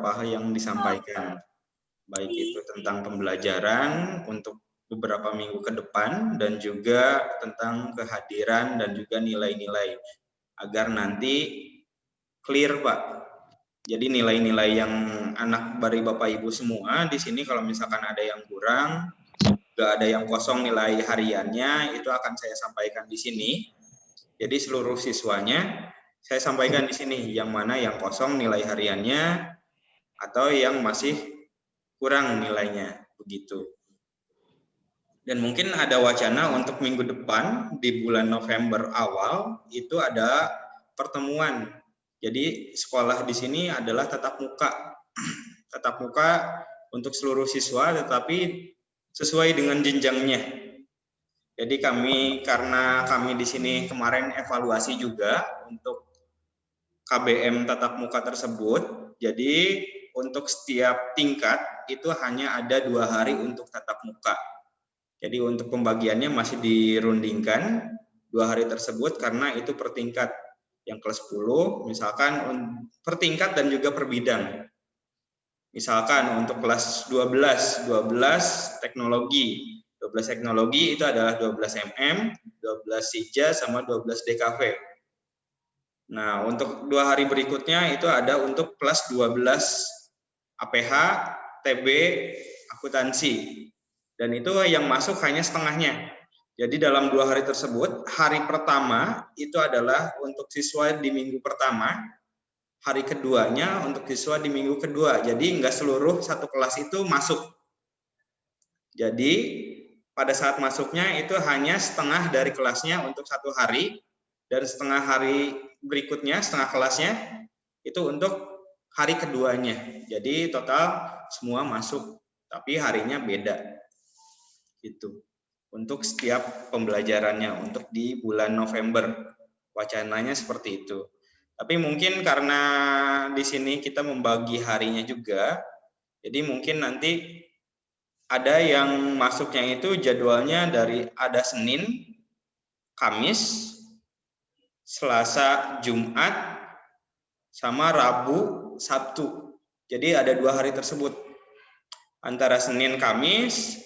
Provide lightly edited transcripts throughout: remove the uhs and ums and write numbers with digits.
beberapa hal yang disampaikan, baik itu tentang pembelajaran untuk beberapa minggu ke depan dan juga tentang kehadiran dan juga nilai-nilai agar nanti clear, Pak. Jadi nilai-nilai yang anak dari Bapak Ibu semua di sini kalau misalkan ada yang kurang, nggak ada yang kosong nilai hariannya, itu akan saya sampaikan di sini. Jadi seluruh siswanya saya sampaikan di sini yang mana yang kosong nilai hariannya atau yang masih kurang nilainya, begitu. Dan mungkin ada wacana untuk minggu depan di bulan November awal itu ada pertemuan. Jadi sekolah di sini adalah tatap muka. Tatap muka untuk seluruh siswa tetapi sesuai dengan jenjangnya. Jadi karena kami di sini kemarin evaluasi juga untuk KBM tatap muka tersebut, jadi untuk setiap tingkat itu hanya ada 2 hari untuk tatap muka. Jadi untuk pembagiannya masih dirundingkan 2 hari tersebut karena itu per tingkat. Yang kelas 10 misalkan per tingkat dan juga per bidang. Misalkan untuk kelas 12 teknologi. 12 teknologi itu adalah 12 MM, 12 SIJA, sama 12 DKV. Nah, untuk 2 hari berikutnya itu ada untuk kelas 12 APH, TB, akuntansi. Dan itu yang masuk hanya setengahnya. Jadi dalam 2 hari tersebut, hari pertama itu adalah untuk siswa di minggu pertama, hari keduanya untuk siswa di minggu kedua. Jadi enggak seluruh satu kelas itu masuk. Jadi pada saat masuknya itu hanya setengah dari kelasnya untuk 1 hari, dan setengah hari berikutnya, setengah kelasnya itu untuk hari keduanya. Jadi total semua masuk, tapi harinya beda. Gitu. Untuk setiap pembelajarannya untuk di bulan November. Wacananya seperti itu. Tapi mungkin karena di sini kita membagi harinya juga, jadi mungkin nanti ada yang masuknya itu jadwalnya dari ada Senin, Kamis, Selasa, Jumat, sama Rabu, Sabtu. Jadi ada 2 hari tersebut. Antara Senin, Kamis,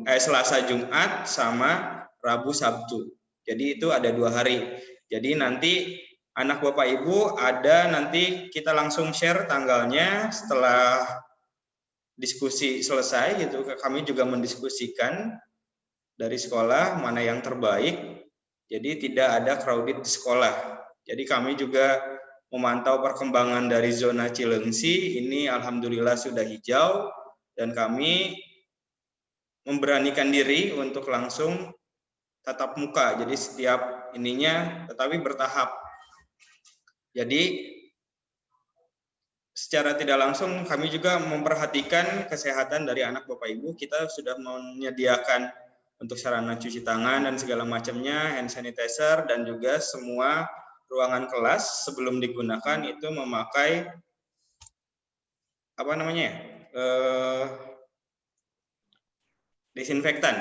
Selasa, Jumat, sama Rabu, Sabtu. Jadi itu ada 2 hari. Jadi nanti anak Bapak Ibu ada nanti kita langsung share tanggalnya setelah diskusi selesai gitu. Kami juga mendiskusikan dari sekolah mana yang terbaik. Jadi tidak ada crowded di sekolah. Jadi kami juga memantau perkembangan dari zona Cilengsi. Ini alhamdulillah sudah hijau dan kami memberanikan diri untuk langsung tatap muka. Jadi setiap ininya tetapi bertahap. Jadi secara tidak langsung kami juga memperhatikan kesehatan dari anak Bapak Ibu. Kita sudah menyediakan untuk sarana cuci tangan dan segala macamnya, hand sanitizer, dan juga semua ruangan kelas sebelum digunakan itu memakai apa namanya? Disinfektan.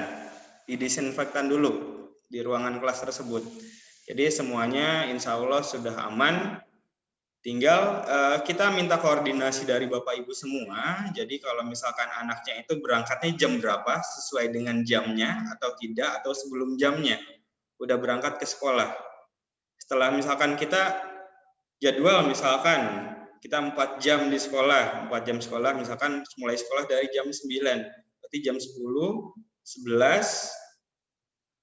Didisinfektan dulu di ruangan kelas tersebut. Jadi semuanya insya Allah sudah aman. Tinggal kita minta koordinasi dari Bapak Ibu semua. Jadi kalau misalkan anaknya itu berangkatnya jam berapa, sesuai dengan jamnya atau tidak, atau sebelum jamnya udah berangkat ke sekolah. Setelah misalkan kita jadwal misalkan kita 4 jam di sekolah, 4 jam sekolah, misalkan mulai sekolah dari jam 9, berarti jam 10, 11,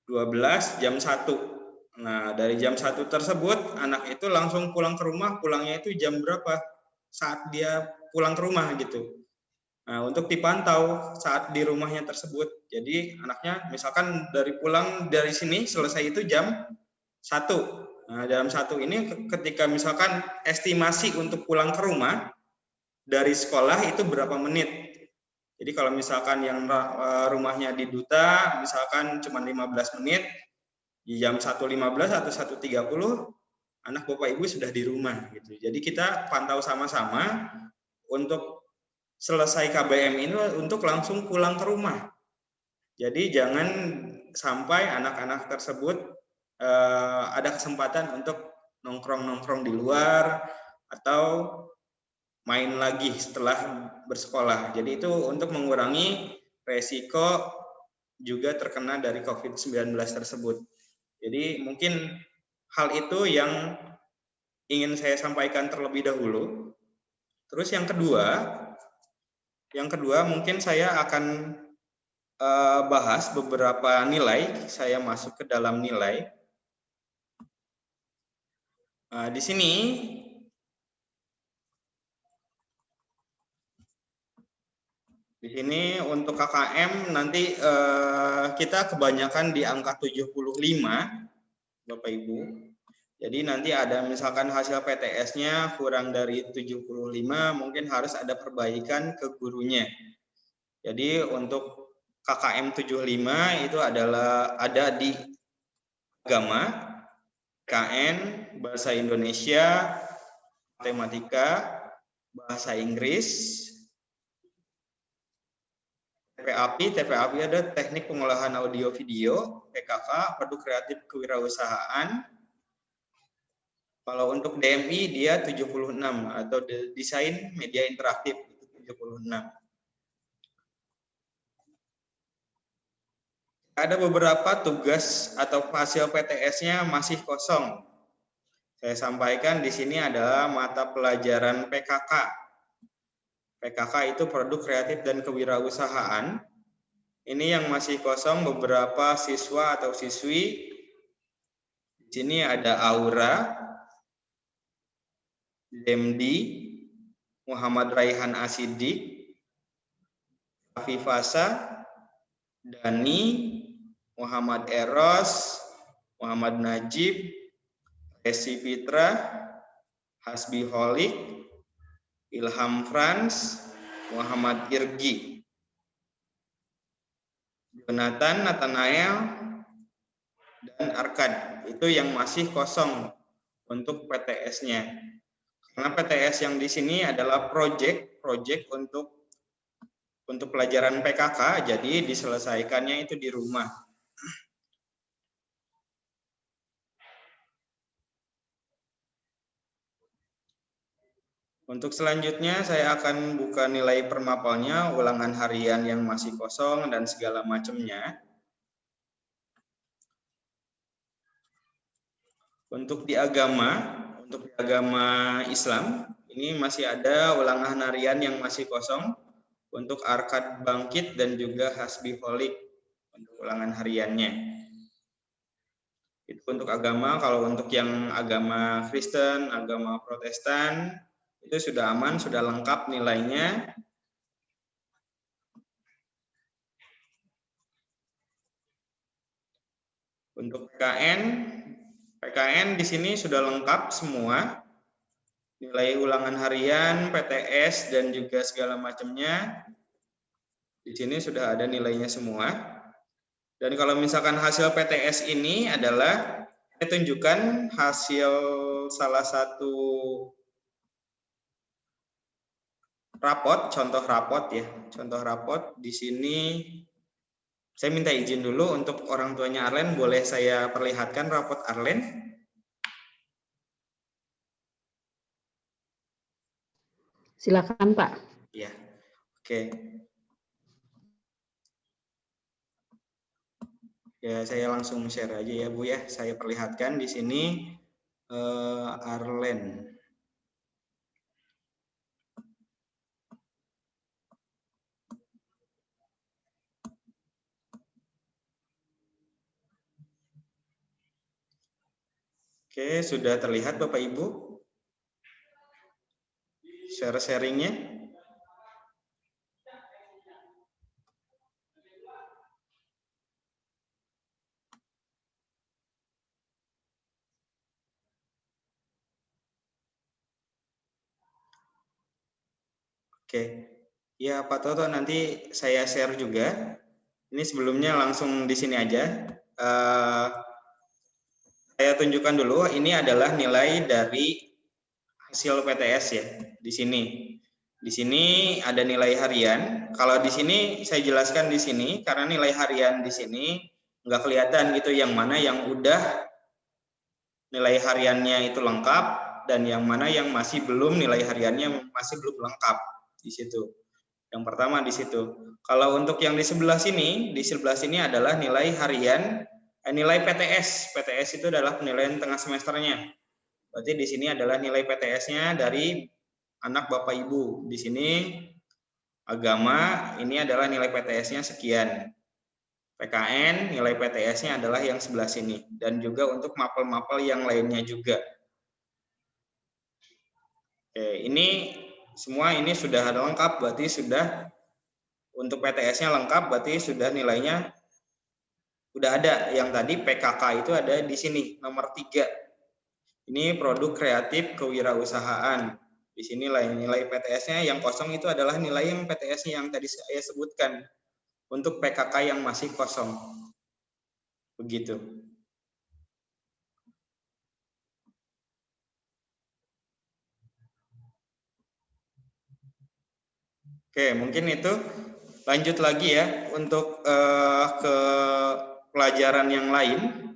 12, jam 1. Nah, dari jam 1 tersebut, anak itu langsung pulang ke rumah, pulangnya itu jam berapa? Saat dia pulang ke rumah gitu. Nah, untuk dipantau saat di rumahnya tersebut. Jadi, anaknya misalkan dari pulang dari sini, selesai itu jam 1. Nah, jam 1 ini ketika misalkan estimasi untuk pulang ke rumah, dari sekolah itu berapa menit. Jadi, kalau misalkan yang rumahnya di Duta, misalkan cuma 15 menit, di jam 1.15 atau 1.30 anak Bapak Ibu sudah di rumah gitu. Jadi kita pantau sama-sama untuk selesai KBM ini untuk langsung pulang ke rumah. Jadi jangan sampai anak-anak tersebut ada kesempatan untuk nongkrong-nongkrong di luar atau main lagi setelah bersekolah. Jadi itu untuk mengurangi resiko juga terkena dari COVID-19 tersebut. Jadi mungkin hal itu yang ingin saya sampaikan terlebih dahulu. Terus yang kedua mungkin saya akan bahas beberapa nilai. Saya masuk ke dalam nilai. Di sini untuk KKM nanti kita kebanyakan di angka 75, Bapak Ibu. Jadi nanti ada misalkan hasil PTS-nya kurang dari 75, mungkin harus ada perbaikan ke gurunya. Jadi untuk KKM 75 itu adalah ada di agama, KN, bahasa Indonesia, matematika, bahasa Inggris, TPAPI ada teknik pengolahan audio video, PKK, produk kreatif kewirausahaan. Kalau untuk DMI dia 76 atau desain media interaktif itu 76. Ada beberapa tugas atau hasil PTS-nya masih kosong. Saya sampaikan di sini adalah mata pelajaran PKK. PKK itu produk kreatif dan kewirausahaan. Ini yang masih kosong beberapa siswa atau siswi. Di sini ada Aura, Demdi, Muhammad Raihan Asidik, Afifasa, Dani, Muhammad Eros, Muhammad Najib, Resi Fitra, Hasbi Holik, Ilham Frans, Muhammad Irgi, Jonathan Nathanael, dan Arkad. Itu yang masih kosong untuk PTS-nya. Karena PTS yang di sini adalah project untuk pelajaran PKK, jadi diselesaikannya itu di rumah. Untuk selanjutnya saya akan buka nilai permapalnya, ulangan harian yang masih kosong dan segala macamnya. Untuk di agama Islam, ini masih ada ulangan harian yang masih kosong untuk Arkad Bangkit dan juga Hasbi Holik untuk ulangan hariannya. Itu untuk agama. Kalau untuk yang agama Kristen, agama Protestan, itu sudah aman, sudah lengkap nilainya. Untuk PKN di sini sudah lengkap semua. Nilai ulangan harian, PTS, dan juga segala macamnya. Di sini sudah ada nilainya semua. Dan kalau misalkan hasil PTS ini adalah, saya tunjukkan hasil salah satu rapot, contoh rapot ya. Contoh rapot di sini, saya minta izin dulu untuk orang tuanya Arlen, boleh saya perlihatkan rapot Arlen? Silakan Pak. Ya, oke. Ya, saya langsung share aja ya Bu ya. Saya perlihatkan di sini Arlen. Oke, sudah terlihat Bapak Ibu? Sharingnya? Oke, ya Pak Toto nanti saya share juga. Ini sebelumnya langsung di sini aja. Saya tunjukkan dulu, ini adalah nilai dari hasil PTS ya. Di sini. Di sini ada nilai harian. Kalau di sini saya jelaskan di sini karena nilai harian di sini nggak kelihatan gitu yang mana yang udah nilai hariannya itu lengkap, dan yang mana yang masih belum nilai hariannya masih belum lengkap di situ. Yang pertama di situ. Kalau untuk yang di sebelah sini adalah nilai harian, nilai PTS. PTS itu adalah penilaian tengah semesternya. Berarti di sini adalah nilai PTS-nya dari anak Bapak Ibu. Di sini agama ini adalah nilai PTS-nya sekian. PKN nilai PTS-nya adalah yang sebelah sini, dan juga untuk mapel-mapel yang lainnya juga. Oke, ini semua ini sudah lengkap, berarti sudah untuk PTS-nya lengkap, berarti sudah nilainya udah ada. Yang tadi PKK itu ada di sini nomor 3. Ini produk kreatif kewirausahaan. Di sini nilai PTS-nya yang kosong itu adalah nilai yang PTS yang tadi saya sebutkan. Untuk PKK yang masih kosong. Begitu. Oke, mungkin itu. Lanjut lagi ya untuk ke pelajaran yang lain.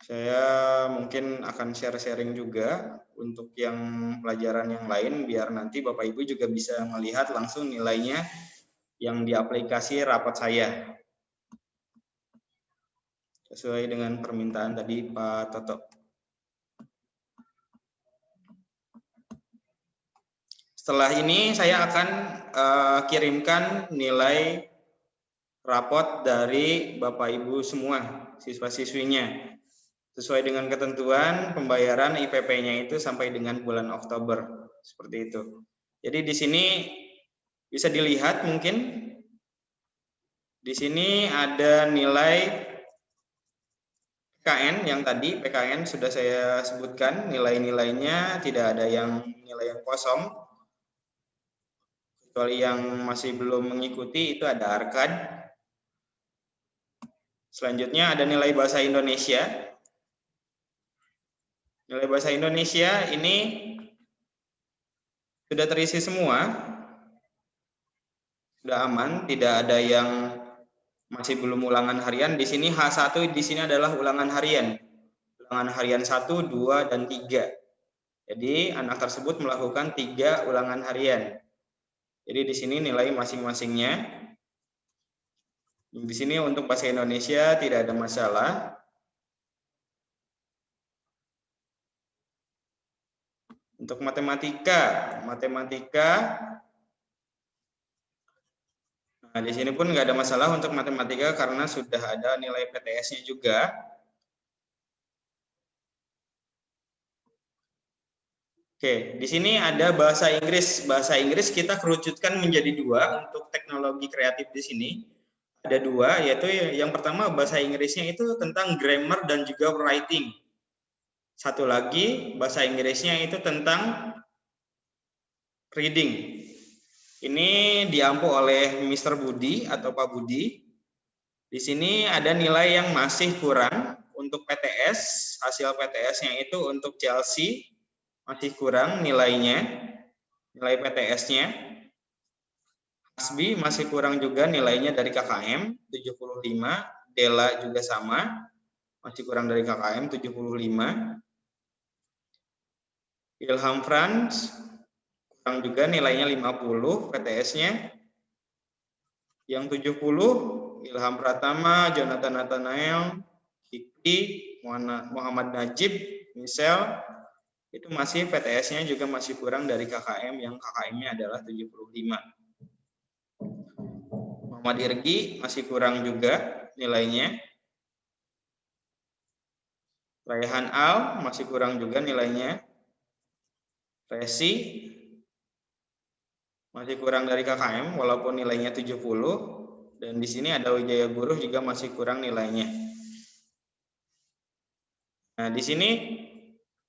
Saya mungkin akan sharing juga untuk yang pelajaran yang lain, biar nanti Bapak Ibu juga bisa melihat langsung nilainya yang di aplikasi rapat saya. Sesuai dengan permintaan tadi Pak Toto. Setelah ini saya akan kirimkan nilai rapot dari Bapak Ibu semua, siswa-siswinya. Sesuai dengan ketentuan pembayaran IPP-nya itu sampai dengan bulan Oktober, seperti itu. Jadi di sini bisa dilihat mungkin di sini ada nilai PKN yang tadi PKN sudah saya sebutkan, nilai-nilainya tidak ada yang nilai yang kosong, kecuali yang masih belum mengikuti itu ada arkad. Selanjutnya ada nilai bahasa Indonesia. Nilai bahasa Indonesia ini sudah terisi semua, sudah aman, tidak ada yang masih belum ulangan harian. Di sini H1 di sini adalah ulangan harian. Ulangan harian 1, 2, dan 3. Jadi anak tersebut melakukan 3 ulangan harian. Jadi di sini nilai masing-masingnya. Di sini untuk bahasa Indonesia tidak ada masalah. Untuk matematika, nah di sini pun nggak ada masalah untuk matematika karena sudah ada nilai PTS-nya juga. Oke, di sini ada bahasa Inggris. Bahasa Inggris kita kerucutkan menjadi 2 untuk teknologi kreatif di sini. Ada 2, yaitu yang pertama bahasa Inggrisnya itu tentang grammar dan juga writing. Satu lagi bahasa Inggrisnya itu tentang reading. Ini diampu oleh Mr. Budi atau Pak Budi. Di sini ada nilai yang masih kurang untuk PTS. Hasil PTS-nya itu untuk Chelsea masih kurang nilainya, nilai PTS-nya. Hasbi masih kurang juga nilainya dari KKM 75. Dela juga sama, masih kurang dari KKM 75. Ilham Franz kurang juga nilainya 50 PTS-nya. Yang 70 Ilham Pratama, Jonathan Nathanael, Kiki, Muhammad Najib, Michelle, itu masih PTS-nya juga masih kurang dari KKM yang KKM-nya adalah 75. Muhammad Irgi masih kurang juga nilainya. Raihan Al masih kurang juga nilainya. Resi masih kurang dari KKM walaupun nilainya 70, dan di sini ada Wijaya Guru juga masih kurang nilainya. Nah, di sini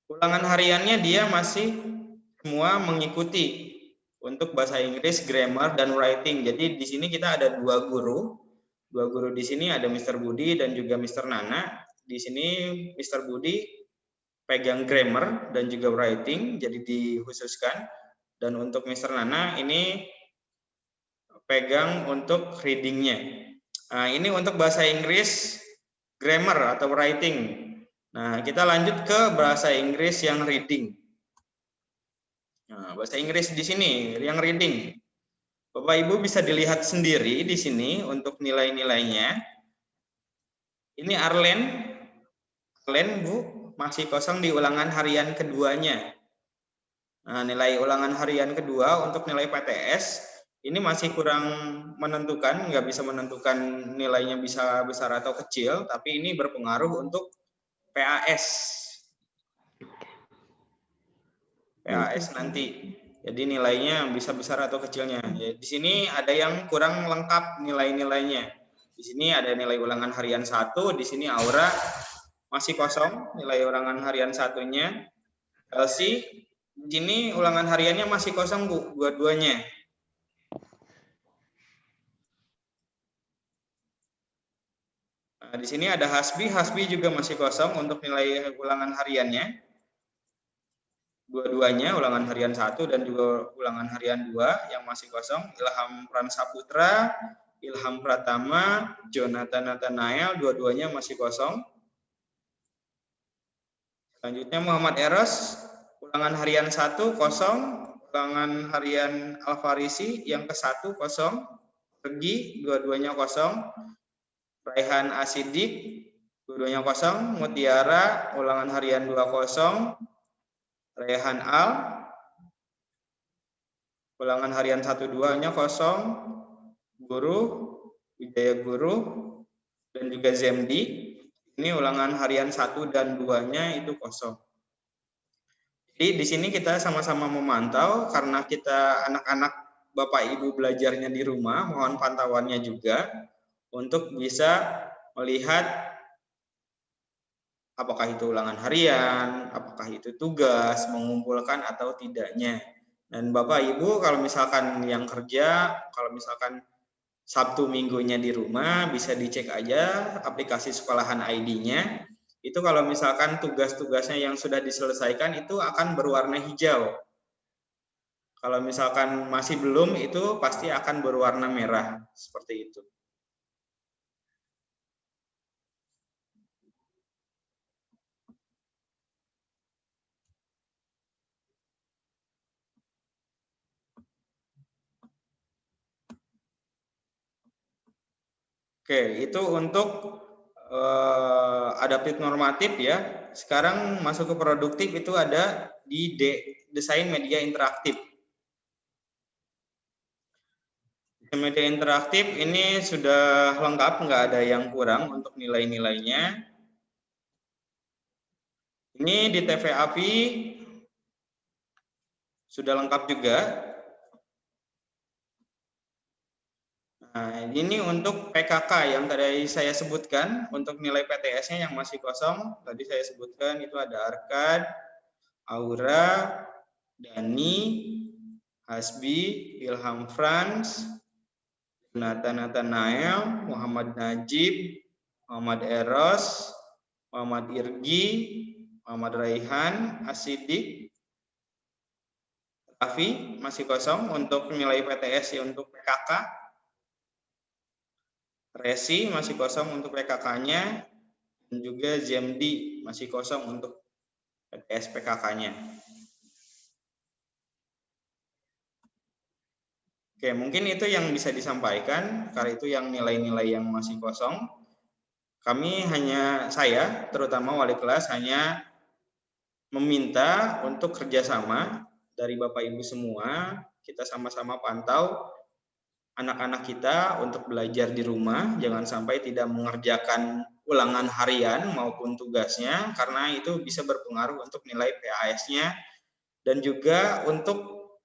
ulangan hariannya dia masih semua mengikuti untuk bahasa Inggris, grammar, dan writing. Jadi di sini kita ada 2 guru. 2 guru di sini ada Mr. Budi dan juga Mr. Nana. Di sini Mr. Budi pegang grammar dan juga writing, jadi dikhususkan. Dan untuk Mr. Nana ini pegang untuk readingnya. Nah, ini untuk bahasa Inggris grammar atau writing. Nah, kita lanjut ke bahasa Inggris yang reading. Nah, bahasa Inggris di sini yang reading. Bapak Ibu bisa dilihat sendiri di sini untuk nilai-nilainya. Ini Arlen Bu, masih kosong di ulangan harian keduanya. Nah, nilai ulangan harian kedua untuk nilai PTS ini masih kurang menentukan, nggak bisa menentukan nilainya bisa besar atau kecil, tapi ini berpengaruh untuk PAS. PAS nanti. Jadi nilainya bisa besar atau kecilnya. Ya, di sini ada yang kurang lengkap nilai-nilainya. Di sini ada nilai ulangan harian 1, di sini Aura masih kosong nilai ulangan harian satunya. Elsie di sini ulangan hariannya masih kosong Bu, dua-duanya. Nah, di sini ada Hasbi juga masih kosong untuk nilai ulangan hariannya. Dua-duanya ulangan harian 1 dan juga ulangan harian 2 yang masih kosong. Ilham Pransaputra, Ilham Pratama, Jonathan Nathanael, dua-duanya masih kosong. Selanjutnya Muhammad Eros, ulangan harian 1 kosong, ulangan harian Alfarisi yang ke-1 kosong, Pergi dua-duanya kosong, Raihan Asidik dua-duanya kosong, Mutiara ulangan harian 2 kosong, Raihan Al ulangan harian 1-2-nya kosong, Guru, Wijaya Guru, dan juga Zemdi. Ini ulangan harian 1 dan 2-nya itu kosong. Jadi di sini kita sama-sama memantau karena kita anak-anak Bapak Ibu belajarnya di rumah, mohon pantauannya juga untuk bisa melihat apakah itu ulangan harian, apakah itu tugas, mengumpulkan atau tidaknya. Dan Bapak Ibu kalau misalkan yang kerja, kalau misalkan Sabtu minggunya di rumah, bisa dicek aja aplikasi sekolahan ID-nya. Itu kalau misalkan tugas-tugasnya yang sudah diselesaikan itu akan berwarna hijau. Kalau misalkan masih belum, itu pasti akan berwarna merah, seperti itu. Oke, itu untuk adaptif normatif ya. Sekarang masuk ke produktif itu ada di desain media interaktif. Desain media interaktif ini sudah lengkap, nggak ada yang kurang untuk nilai-nilainya. Ini di TV API sudah lengkap juga. Nah, ini untuk PKK yang tadi saya sebutkan, untuk nilai PTS-nya yang masih kosong, tadi saya sebutkan itu ada Arkad, Aura, Dani, Hasbi, Ilham Franz, Jonathan Nathanael, Muhammad Najib, Muhammad Eros, Muhammad Irgi, Muhammad Raihan, Asidik, Raffi masih kosong untuk nilai PTS ya untuk PKK. Resi masih kosong untuk PKK-nya, dan juga Zemdi masih kosong untuk PTS PKK-nya. Oke, mungkin itu yang bisa disampaikan, karena itu yang nilai-nilai yang masih kosong. Saya, terutama wali kelas, hanya meminta untuk kerjasama dari Bapak Ibu semua, kita sama-sama pantau anak-anak kita untuk belajar di rumah, jangan sampai tidak mengerjakan ulangan harian maupun tugasnya, karena itu bisa berpengaruh untuk nilai PAS-nya, dan juga untuk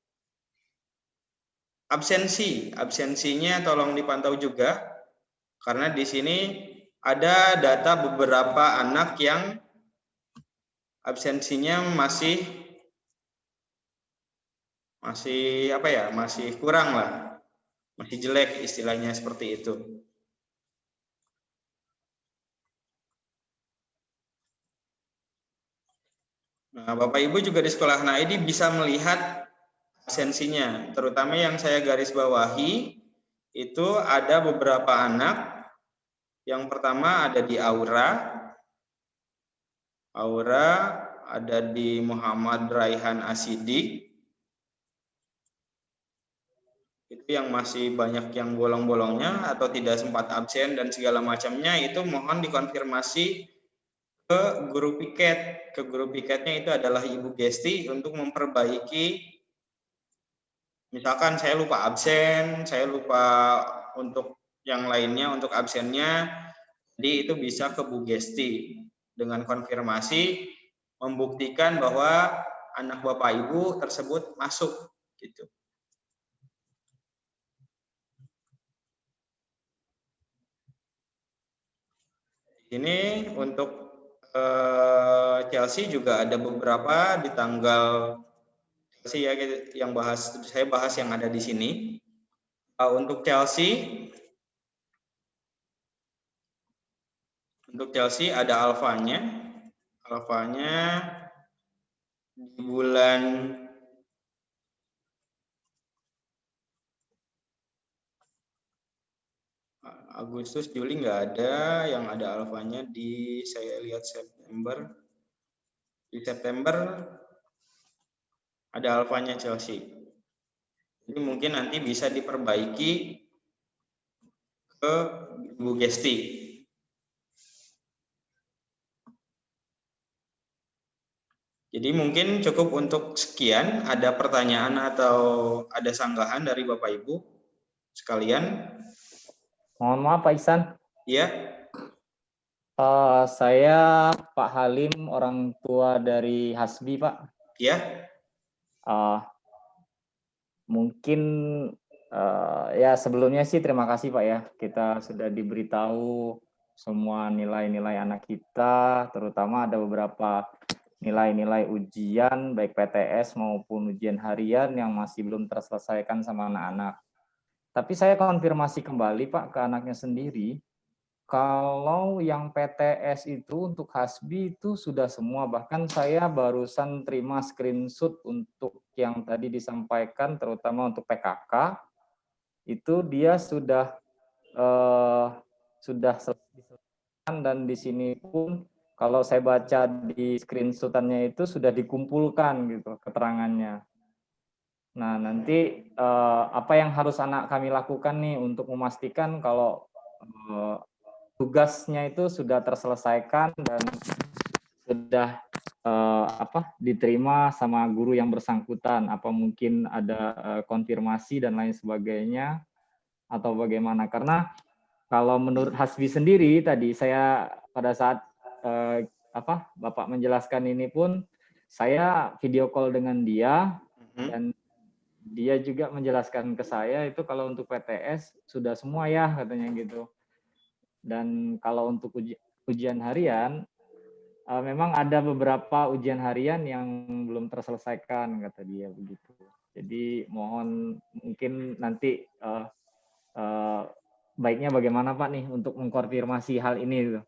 absensinya tolong dipantau juga, karena di sini ada data beberapa anak yang absensinya masih kurang lah. Masih jelek istilahnya seperti itu. Nah, Bapak Ibu juga di sekolah ID bisa melihat absensinya, terutama yang saya garis bawahi, itu ada beberapa anak. Yang pertama ada di Aura. Ada di Muhammad Raihan Asidik. Itu yang masih banyak yang bolong-bolongnya atau tidak sempat absen dan segala macamnya, itu mohon dikonfirmasi ke guru piket. Ke guru piketnya itu adalah Ibu Gesti untuk memperbaiki. Misalkan saya lupa absen, saya lupa untuk yang lainnya, untuk absennya, jadi itu bisa ke Bu Gesti dengan konfirmasi membuktikan bahwa anak Bapak Ibu tersebut masuk gitu. Ini untuk Chelsea juga ada beberapa di tanggal Chelsea ya, yang saya bahas yang ada di sini. Untuk Chelsea ada alfanya di bulan Agustus, Juli nggak ada, yang ada alfanya di, saya lihat September. Di September ada alfanya Chelsea. Ini mungkin nanti bisa diperbaiki ke Bu Gesti. Jadi mungkin cukup untuk sekian. Ada pertanyaan atau ada sanggahan dari Bapak Ibu sekalian? Mohon maaf Pak Ihsan. Iya. Saya Pak Halim, orang tua dari Hasbi, Pak. Iya. Mungkin ya sebelumnya sih terima kasih Pak ya, kita sudah diberitahu semua nilai-nilai anak kita, terutama ada beberapa nilai-nilai ujian baik PTS maupun ujian harian yang masih belum terselesaikan sama anak-anak. Tapi saya konfirmasi kembali Pak ke anaknya sendiri, kalau yang PTS itu untuk Hasbi itu sudah semua, bahkan saya barusan terima screenshot untuk yang tadi disampaikan, terutama untuk PKK, itu dia sudah selesai, dan di sini pun kalau saya baca di screenshotannya itu sudah dikumpulkan gitu keterangannya. Nah nanti apa yang harus anak kami lakukan nih untuk memastikan kalau tugasnya itu sudah terselesaikan dan sudah diterima sama guru yang bersangkutan, apa mungkin ada konfirmasi dan lain sebagainya atau bagaimana? Karena kalau menurut Hasbi sendiri tadi saya pada saat Bapak menjelaskan ini pun saya video call dengan dia dan dia juga menjelaskan ke saya itu kalau untuk PTS sudah semua ya katanya gitu. Dan kalau untuk ujian harian, memang ada beberapa ujian harian yang belum terselesaikan, kata dia begitu. Jadi mohon mungkin nanti baiknya bagaimana Pak nih untuk mengkonfirmasi hal ini.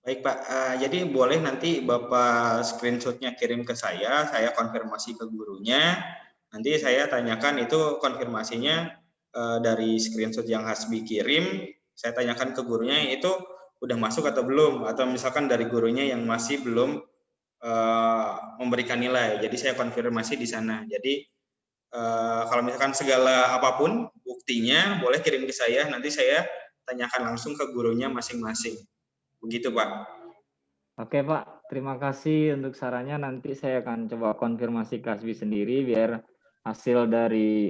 Baik Pak, jadi boleh nanti Bapak screenshotnya kirim ke saya konfirmasi ke gurunya, nanti saya tanyakan itu konfirmasinya dari screenshot yang Hasbi kirim, saya tanyakan ke gurunya itu udah masuk atau belum, atau misalkan dari gurunya yang masih belum memberikan nilai, jadi saya konfirmasi di sana. Jadi kalau misalkan segala apapun buktinya boleh kirim ke saya, nanti saya tanyakan langsung ke gurunya masing-masing. Begitu Pak. Oke Pak, terima kasih untuk sarannya. Nanti saya akan coba konfirmasi ke Hasbi sendiri biar hasil dari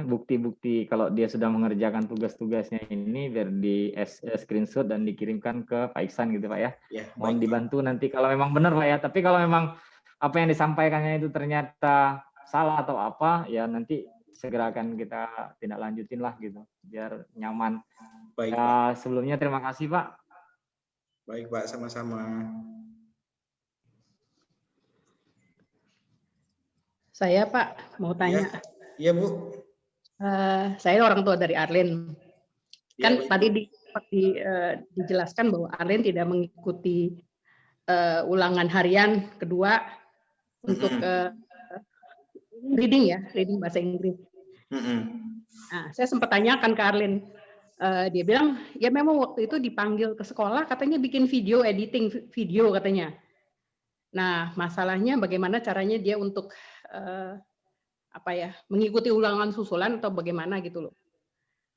bukti-bukti kalau dia sudah mengerjakan tugas-tugasnya ini biar di screenshot dan dikirimkan ke Pak Ihsan gitu Pak ya. Mohon dibantu nanti kalau memang benar Pak ya. Tapi kalau memang apa yang disampaikannya itu ternyata salah atau apa, ya nanti segera akan kita tindak lanjutin lah gitu biar nyaman. Baik, sebelumnya terima kasih Pak. Baik Pak, sama-sama. Saya Pak mau tanya. Iya Bu. Saya orang tua dari Arlin. Kan tadi dijelaskan bahwa Arlin tidak mengikuti ulangan harian kedua untuk reading bahasa Inggris. Nah, saya sempat tanyakan ke Arlin. Dia bilang, ya memang waktu itu dipanggil ke sekolah, katanya bikin video, editing video katanya. Nah, masalahnya bagaimana caranya dia untuk mengikuti ulangan susulan atau bagaimana gitu loh.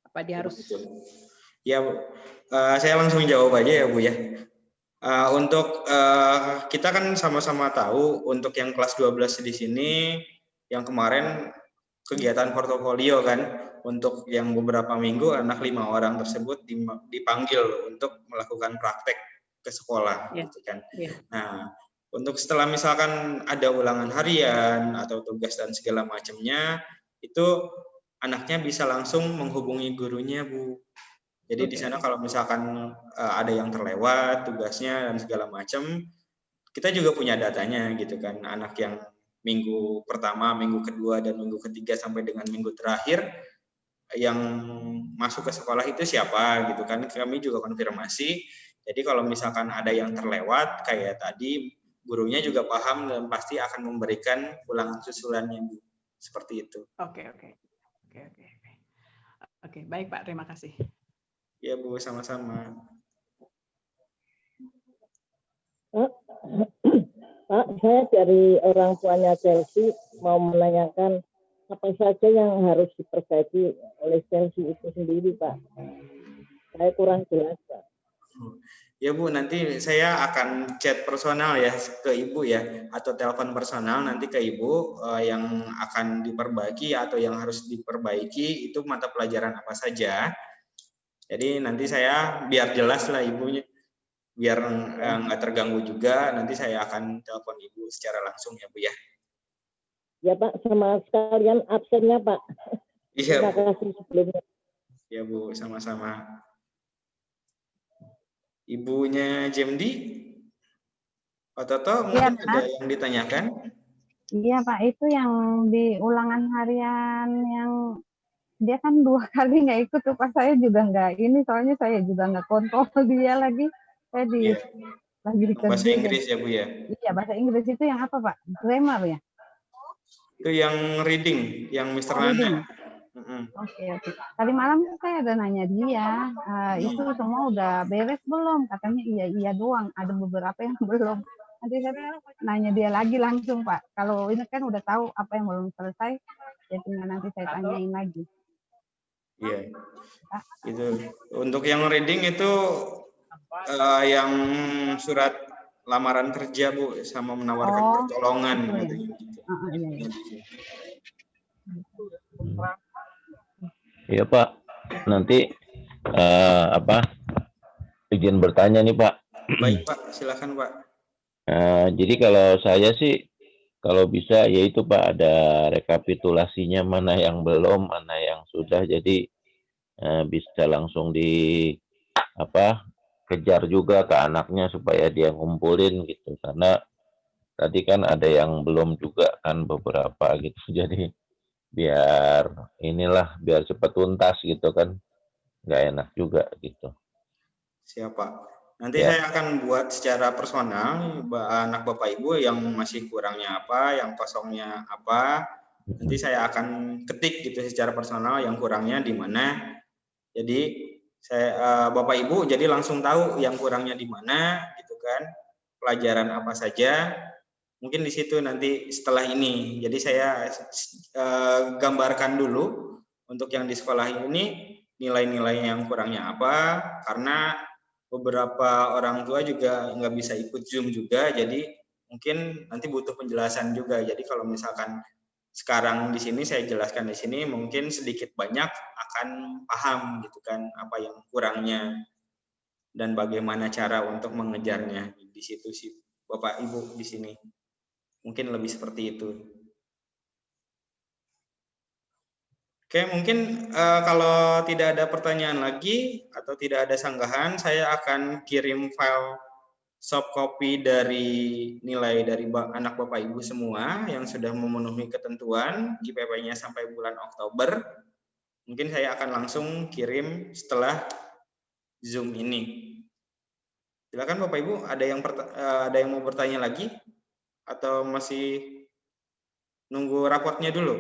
Apa dia harus... Ya, Bu. Saya langsung jawab aja ya, Bu ya. Untuk kita kan sama-sama tahu untuk yang kelas 12 di sini yang kemarin kegiatan portofolio kan, untuk yang beberapa minggu anak 5 orang tersebut dipanggil untuk melakukan praktek ke sekolah, gitu kan. Nah, untuk setelah misalkan ada ulangan harian atau tugas dan segala macamnya, itu anaknya bisa langsung menghubungi gurunya, Bu. Jadi di sana kalau misalkan ada yang terlewat tugasnya dan segala macam, kita juga punya datanya gitu kan. Anak yang minggu pertama, minggu kedua, dan minggu ketiga sampai dengan minggu terakhir yang masuk ke sekolah itu siapa gitu kan. Kami juga konfirmasi. Jadi kalau misalkan ada yang terlewat kayak tadi, gurunya juga paham dan pasti akan memberikan ulangan susulannya, Bu. Seperti itu. Oke, baik Pak, terima kasih. Ya Bu, sama-sama. Pak, saya dari orang tuanya Chelsea mau menanyakan apa saja yang harus diperbaiki oleh Chelsea itu sendiri, Pak. Saya kurang jelas, Pak. Ya Bu, nanti saya akan chat personal ya ke Ibu ya, atau telepon personal nanti ke Ibu yang akan diperbaiki atau yang harus diperbaiki itu mata pelajaran apa saja. Jadi nanti saya biar jelas lah Ibunya, biar nggak terganggu juga, nanti saya akan telepon Ibu secara langsung ya Bu ya. Ya Pak, sama sekalian absennya Pak. Iya. Terima kasih sebelumnya. Ya Bu, sama-sama. Ibunya Jemdi, Pak Toto mungkin ya, ada yang ditanyakan? Iya Pak, itu yang di ulangan harian yang dia kan 2 kali nggak ikut tuh Pak, saya juga nggak ini, soalnya saya juga nggak kontrol dia lagi. Saya lagi di bahasa Inggris ya Bu ya? Iya, bahasa Inggris itu yang apa Pak? Grammar ya? Itu yang reading, yang Mr. Nana. Oke. Tadi malam saya ada nanya dia, itu semua udah beres belum? Katanya iya doang, ada beberapa yang belum. Nanti saya nanya dia lagi langsung Pak. Kalau ini kan udah tahu apa yang belum selesai, ya tinggal nanti saya tanyain lagi. Iya. Itu untuk yang reading itu yang surat lamaran kerja Bu, sama menawarkan pertolongan gitu. Iya. Iya Pak, nanti izin bertanya nih Pak. Baik Pak, silakan Pak. Jadi kalau saya sih, kalau bisa yaitu Pak ada rekapitulasinya, mana yang belum, mana yang sudah, jadi bisa langsung kejar juga ke anaknya supaya dia ngumpulin gitu, karena tadi kan ada yang belum juga kan beberapa gitu, jadi biar cepat tuntas gitu kan, nggak enak juga gitu. Siapa? Nanti saya akan buat secara personal anak Bapak Ibu yang masih kurangnya apa, yang kosongnya apa. Nanti saya akan ketik gitu secara personal yang kurangnya di mana. Jadi saya Bapak Ibu jadi langsung tahu yang kurangnya di mana gitu kan. Pelajaran apa saja. Mungkin di situ nanti setelah ini. Jadi saya gambarkan dulu untuk yang di sekolah ini nilai-nilai yang kurangnya apa, karena beberapa orang tua juga nggak bisa ikut Zoom juga, jadi mungkin nanti butuh penjelasan juga. Jadi kalau misalkan sekarang di sini saya jelaskan di sini, mungkin sedikit banyak akan paham gitu kan apa yang kurangnya dan bagaimana cara untuk mengejarnya. Di situ sih Bapak Ibu di sini. Mungkin lebih seperti itu. Oke, mungkin kalau tidak ada pertanyaan lagi atau tidak ada sanggahan, saya akan kirim file soft copy dari nilai dari anak Bapak Ibu semua yang sudah memenuhi ketentuan IPP-nya sampai bulan Oktober. Mungkin saya akan langsung kirim setelah Zoom ini. Silakan Bapak Ibu, ada yang mau bertanya lagi atau masih nunggu raportnya dulu?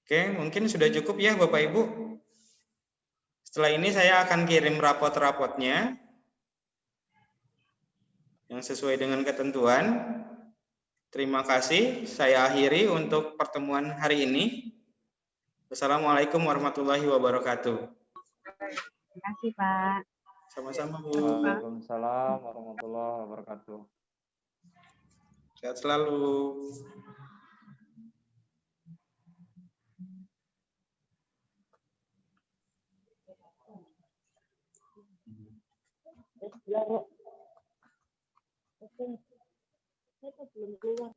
Oke, mungkin sudah cukup ya Bapak Ibu. Setelah ini saya akan kirim rapot-rapotnya yang sesuai dengan ketentuan. Terima kasih. Saya akhiri untuk pertemuan hari ini. Wassalamualaikum warahmatullahi wabarakatuh. Terima kasih, Pak. Sama-sama, Bu. Waalaikumsalam warahmatullahi wabarakatuh. Sehat selalu. Oke. Saya belum keluar.